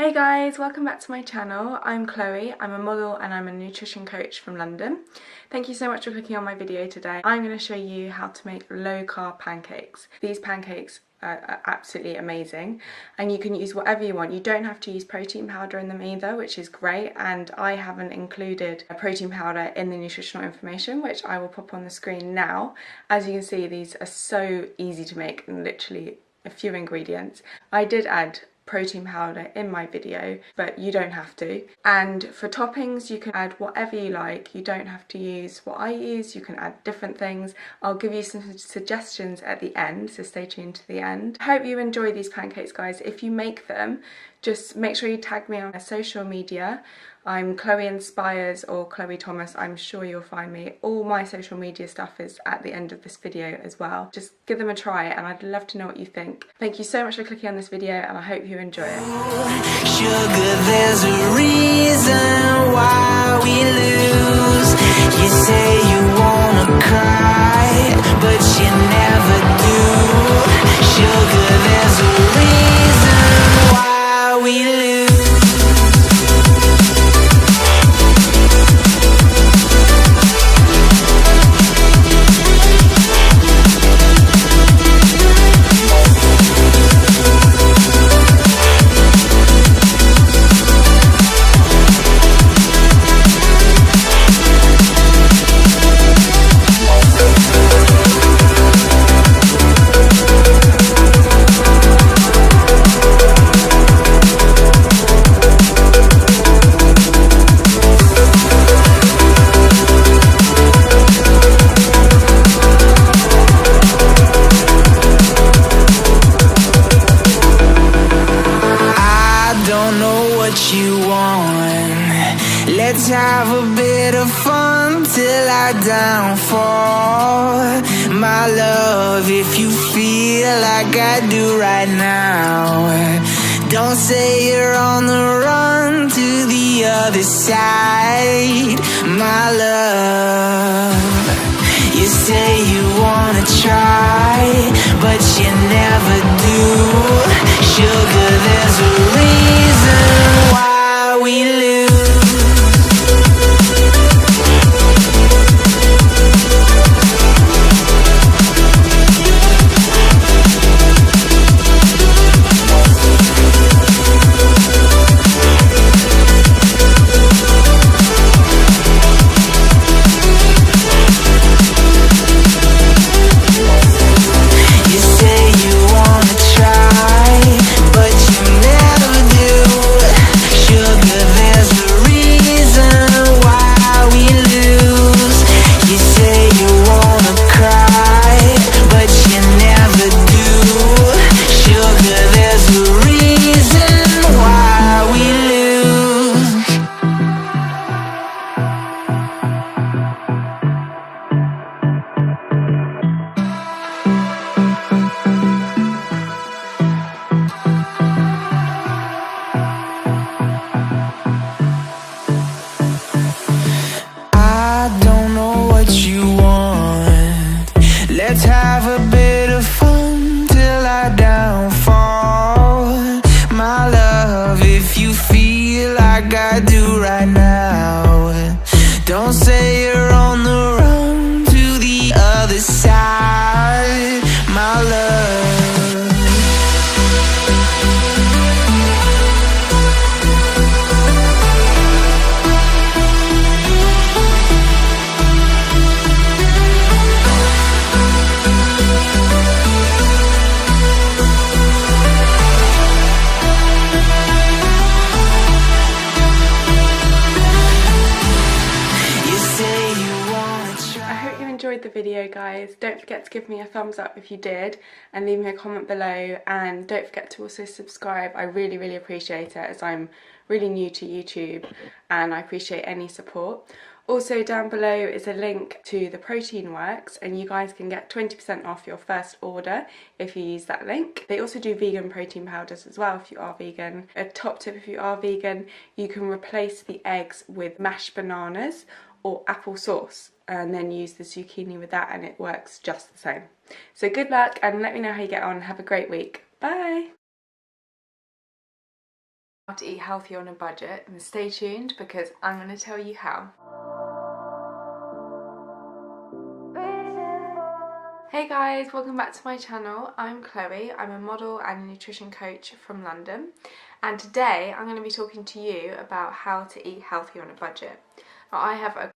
Hey guys, welcome back to my channel. I'm Chloe, I'm a model and I'm a nutrition coach from London. Thank you so much for clicking on my video today. I'm going to show you how to make low carb pancakes. These pancakes are absolutely amazing and you can use whatever you want. You don't have to use protein powder in them either, which is great, and I haven't included a protein powder in the nutritional information, which I will pop on the screen now. As you can see, these are so easy to make and literally a few ingredients. I did add protein powder in my video, but you don't have to. And for toppings, you can add whatever you like. You don't have to use what I use. You can add different things. I'll give you some suggestions at the end, so stay tuned to the end. I hope you enjoy these pancakes, guys. If you make them, just make sure you tag me on social media. I'm Chloe Inspires or Chloe Thomas. I'm sure you'll find me. All my social media stuff is at the end of this video as well. Just give them a try and I'd love to know what you think. Thank you so much for clicking on this video and I hope you enjoy it. Sugar, there's a reason why we lose. You say you wanna cry, but you never do. Sugar, there's a reason why we lose. Let's have a bit of fun till I downfall. My love, if you feel like I do right now, don't say you're on the run to the other side. My love, you say you wanna try, but you never do. Sugar, there's a reason why we lose. Let's have a bit of fun till I downfall. My love, if you feel like I do right now, don't say you're on the run to the other side. My love. Enjoyed the video, guys. Don't forget to give me a thumbs up if you did and leave me a comment below, and don't forget to also subscribe. I really appreciate it, as I'm really new to YouTube and I appreciate any support. Also down below is a link to the Protein Works and you guys can get 20% off your first order if you use that link. They also do vegan protein powders as well if you are vegan. A top tip: if you are vegan, you can replace the eggs with mashed bananas or apple sauce and then use the zucchini with that and it works just the same. So good luck and let me know how you get on. Have a great week. Bye! How to eat healthy on a budget, and stay tuned because I'm going to tell you how. Hey guys, welcome back to my channel. I'm Chloe, I'm a model and a nutrition coach from London, and today I'm going to be talking to you about how to eat healthy on a budget. Now, I have a